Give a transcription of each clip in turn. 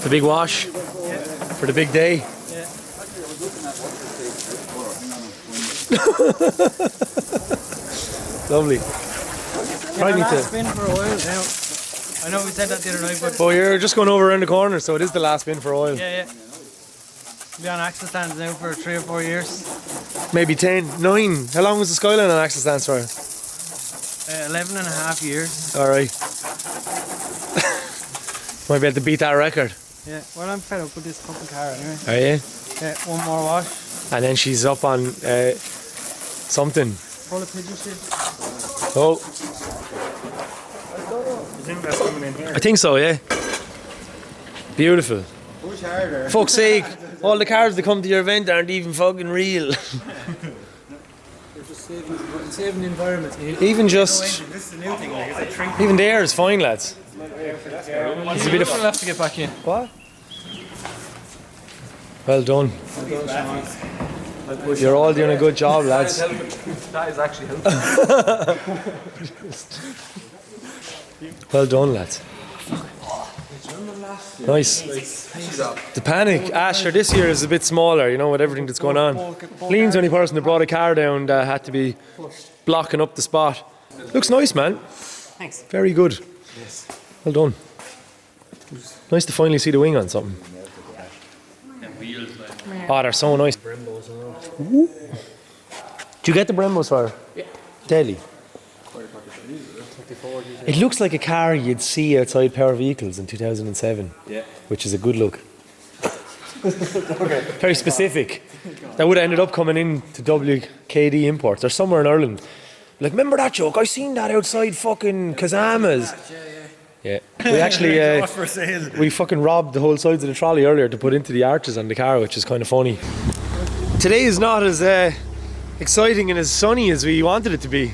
The big wash for the big day. Yeah. Lovely. Probably need to. Spin for oil now. I know we said that the other night, but. Oh, you're just going over around the corner, so it is the last bin for oil. Yeah. We'll be on axle stands now for 3 or 4 years. Maybe 10, 9. How long was the Skyline on axle stands for? 11 and a half years. Alright. Might be able to beat that record. Yeah, well, I'm fed up with this fucking car anyway. Are you? Yeah, one more wash. And then she's up on something. Full of pigeon shit. Oh. Is Invest coming in here? I think so, yeah. Beautiful. Push harder. Fuck's sake. All the cars that come to your event aren't even fucking real. They're just saving the environment. Even just... This is a new thing, like, is it shrink? Even the air is fine, lads. It's a bit of fun. Have to get back in. What? Well done. You're all doing a good job, lads. That is actually helpful. Well done, lads. Nice. The panic. Asher, this year is a bit smaller, you know, with everything that's going on. Lean's the only person that brought a car down that had to be blocking up the spot. Looks nice, man. Thanks. Very good. Well done. Nice to finally see the wing on something. Oh, they're so nice. Ooh. Did you get the Brembos for her? Yeah. Deadly. It looks like a car you'd see outside Power Vehicles in 2007. Yeah. Which is a good look. Very specific. That would have ended up coming in to WKD Imports or somewhere in Ireland. Like, remember that joke? I seen that outside fucking Kazama's. Yeah. We actually For sale. we fucking robbed the whole sides of the trolley earlier to put into the arches on the car, which is kind of funny. Today is not as exciting and as sunny as we wanted it to be.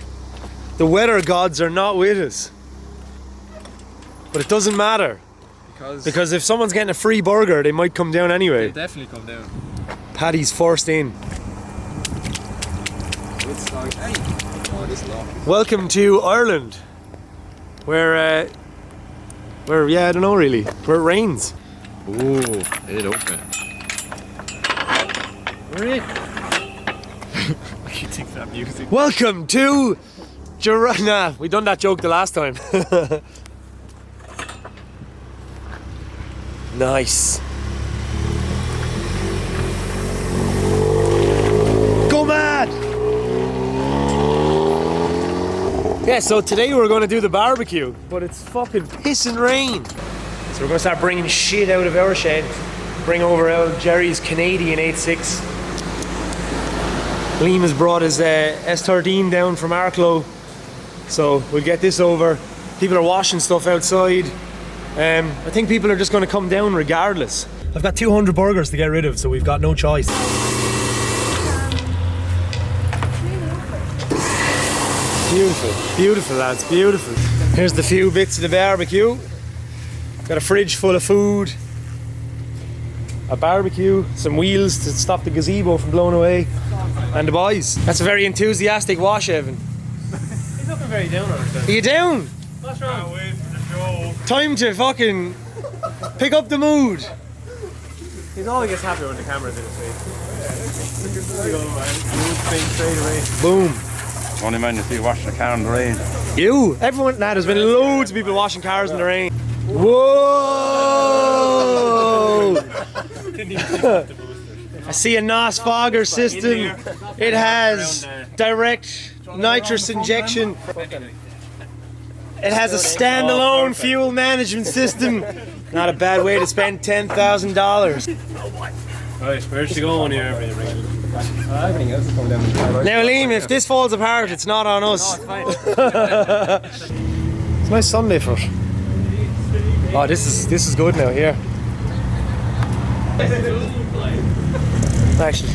The weather gods are not with us. But it doesn't matter. Because if someone's getting a free burger, they might come down anyway. They'll definitely come down. Paddy's first in. Welcome to Ireland, where yeah, I don't know really, where it rains. Ooh, it open. Rick. You think that music? Welcome to Nah, we done that joke the last time. Nice. Go mad! Yeah, so today we're going to do the barbecue, but it's fucking pissing rain. So we're going to start bringing shit out of our shed. Bring over out Jerry's Canadian 8.6. Liam has brought his S13 down from Arklow. So we'll get this over. People are washing stuff outside. I think people are just going to come down regardless. I've got 200 burgers to get rid of, so we've got no choice. Beautiful, beautiful lads, beautiful. Here's the few bits of the barbecue. Got a fridge full of food, a barbecue, some wheels to stop the gazebo from blowing away, and the boys. That's a very enthusiastic wash, Evan. He's looking very down on it. Are you down? What's wrong? Wait for the show. Time to fucking pick up the mood. He's always gets happier when the camera's in his face. Straight away. Boom. Only man you see washing a car in the rain. You? Everyone? Nah, there's been loads of people washing cars in the rain. Whoa! I see a NOS fogger system. It has direct nitrous injection. It has a standalone fuel management system. Not a bad way to spend $10,000. Right, where's she going here? Everything else is coming down. Now, Liam, if this falls apart, it's not on us. It's a nice Sunday for it. Oh, this is good now here. Actually,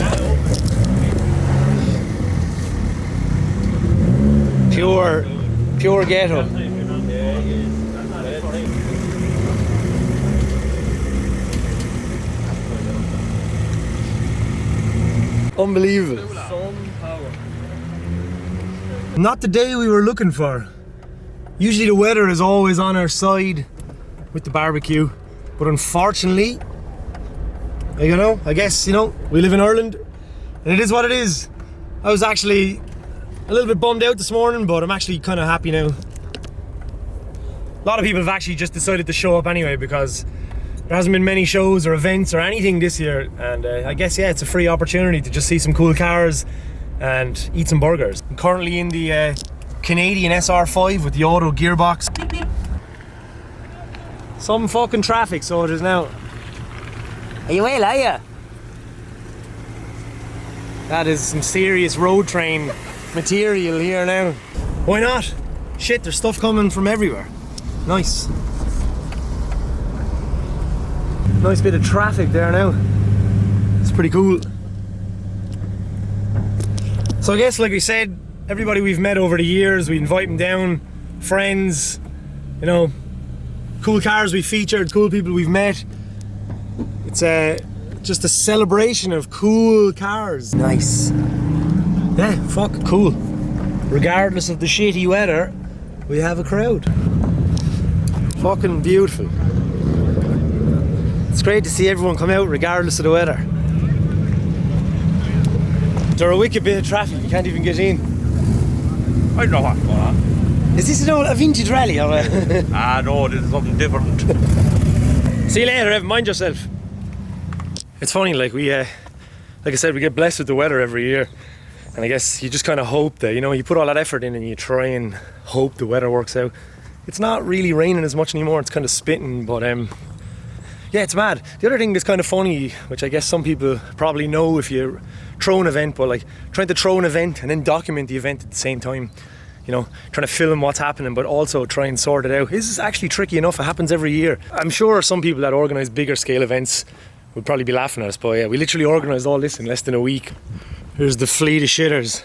pure ghetto. Unbelievable. Not the day we were looking for. Usually the weather is always on our side with the barbecue. But unfortunately, I guess, we live in Ireland and it is what it is. I was actually a little bit bummed out this morning, but I'm actually kind of happy now. A lot of people have actually just decided to show up anyway because there hasn't been many shows or events or anything this year, and I guess, yeah, it's a free opportunity to just see some cool cars and eat some burgers. I'm currently in the Canadian SR5 with the auto gearbox. Some fucking traffic, so it is now. Are you well, are you? That is some serious road train material here now. Why not? Shit, there's stuff coming from everywhere. Nice. Nice bit of traffic there now. It's pretty cool. So I guess, like we said, everybody we've met over the years, we invite them down, friends, cool cars we featured, cool people we've met. It's just a celebration of cool cars. Nice. Yeah, fuck, cool. Regardless of the shitty weather, we have a crowd. Fucking beautiful. It's great to see everyone come out regardless of the weather. There's a wicked bit of traffic, you can't even get in. I don't know what's going on. Is this a vintage rally or a... No, this is something different. See you later, Ev, mind yourself. It's funny, like I said, we get blessed with the weather every year. And I guess you just kind of hope that, you put all that effort in and you try and hope the weather works out. It's not really raining as much anymore, it's kind of spitting, but yeah, it's mad. The other thing that's kind of funny, which I guess some people probably know if you throw an event, but like trying to throw an event and then document the event at the same time, trying to film what's happening, but also try and sort it out. This is actually tricky enough, it happens every year. I'm sure some people that organise bigger scale events would probably be laughing at us, but yeah, we literally organised all this in less than a week. Here's the fleet of shitters.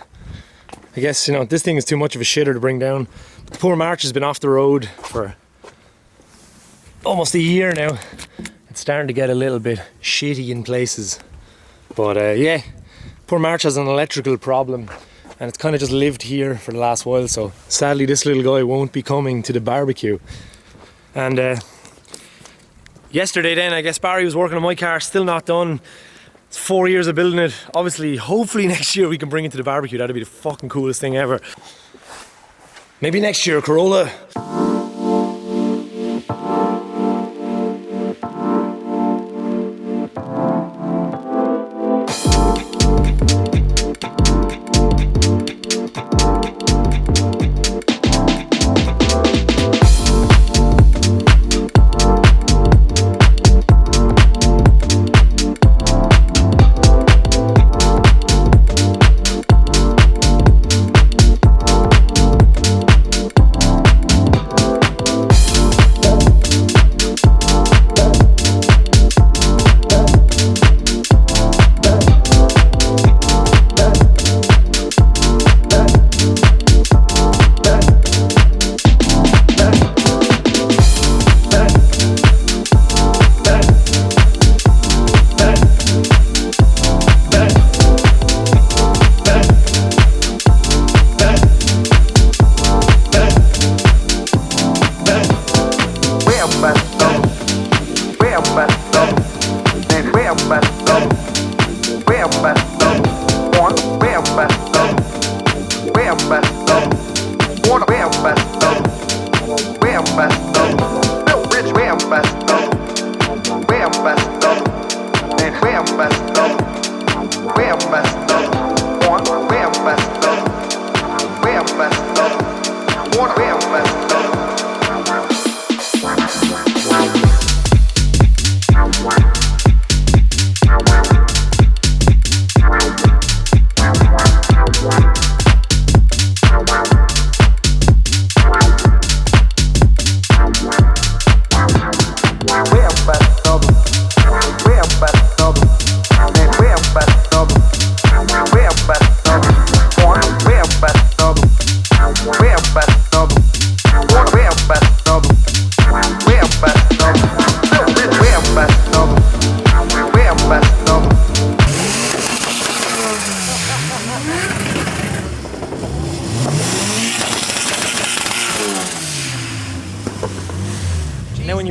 I guess, this thing is too much of a shitter to bring down. The poor March has been off the road for almost a year now. It's starting to get a little bit shitty in places. But yeah, poor March has an electrical problem and it's kind of just lived here for the last while, so sadly this little guy won't be coming to the barbecue. And yesterday then, I guess Barry was working on my car, still not done. It's 4 years of building it. Obviously, hopefully next year we can bring it to the barbecue. That'd be the fucking coolest thing ever. Maybe next year, Corolla.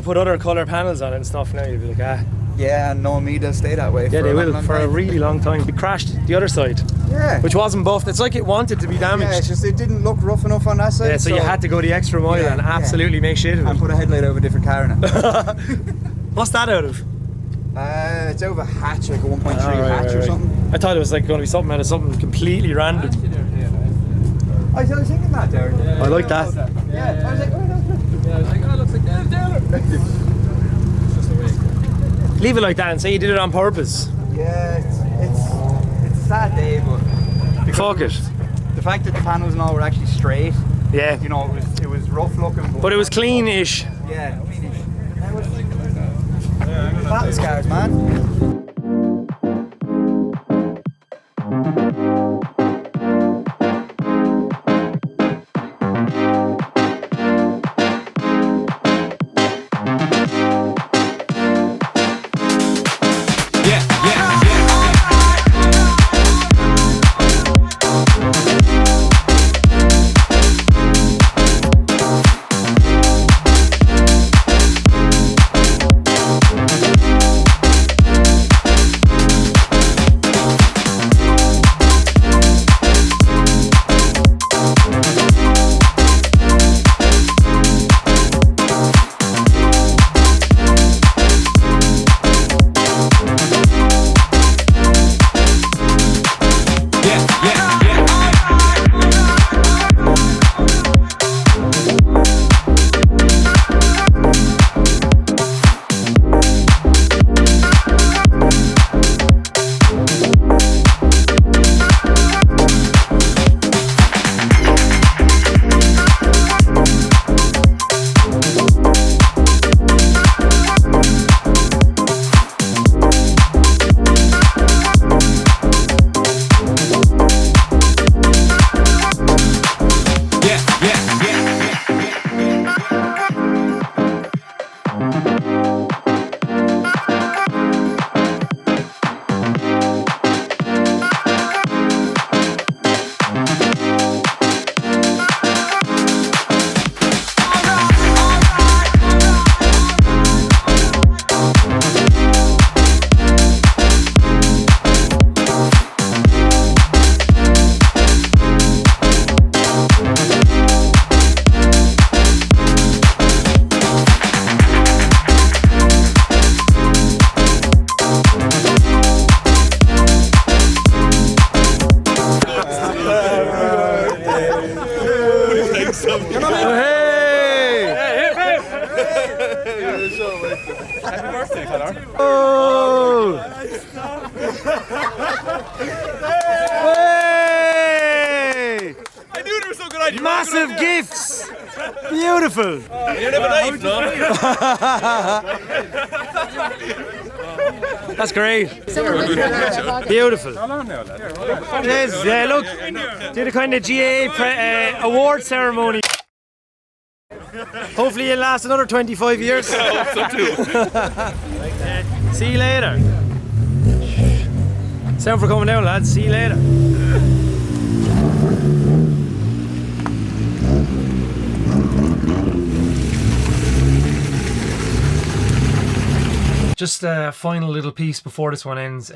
put other colour panels on it and stuff now, you'll be like, ah. Yeah, and knowing me, they'll stay that way. Yeah, for they a long, will, long for a time. really long time. It crashed the other side, Yeah. which wasn't buffed. It's like it wanted to be damaged. Yeah, it's just it didn't look rough enough on that side. Yeah, so you had to go the extra mile Yeah, and yeah. absolutely make shit of and it. put a headlight over a different car in it. What's that out of? It's over hatch, like a 1.3 Oh, right, hatch or right. something. I thought it was like going to be something out of something completely random. I was thinking that, Darren. I like that. Yeah, I was like, oh, no. Leave it like that and say you did it on purpose. Yeah, it's a sad day, but Fuck it. the fact that the panels and all were actually straight, Yeah. you know, it was rough looking. But it was clean-ish. Yeah, cleanish. Battle scars, man. Oh! Hey! I knew there was some good idea. Massive gifts! Beautiful! You never knife, no? That's great. Beautiful. It is, yeah, look. Do the kind of GA award ceremony. Hopefully it'll last another 25 years. I hope so too. See you later. Sound for coming down, lads. See you later. Just a final little piece before this one ends.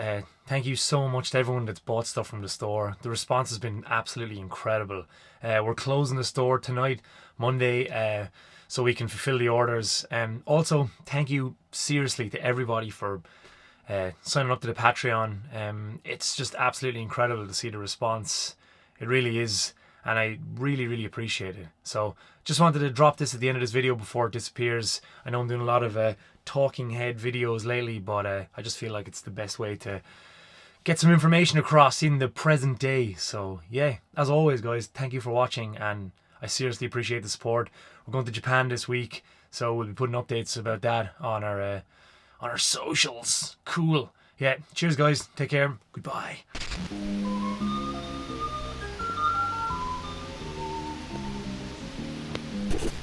Thank you so much to everyone that's bought stuff from the store. The response has been absolutely incredible. We're closing the store tonight, Monday, so we can fulfill the orders. Also, thank you seriously to everybody for signing up to the Patreon. It's just absolutely incredible to see the response. It really is, and I really, really appreciate it. So just wanted to drop this at the end of this video before it disappears. I know I'm doing a lot of talking head videos lately, but I just feel like it's the best way to get some information across in the present day. So yeah, as always guys, thank you for watching, and I seriously appreciate the support. We're going to Japan this week, so we'll be putting updates about that on our socials. Cool. Yeah, cheers guys, take care, goodbye.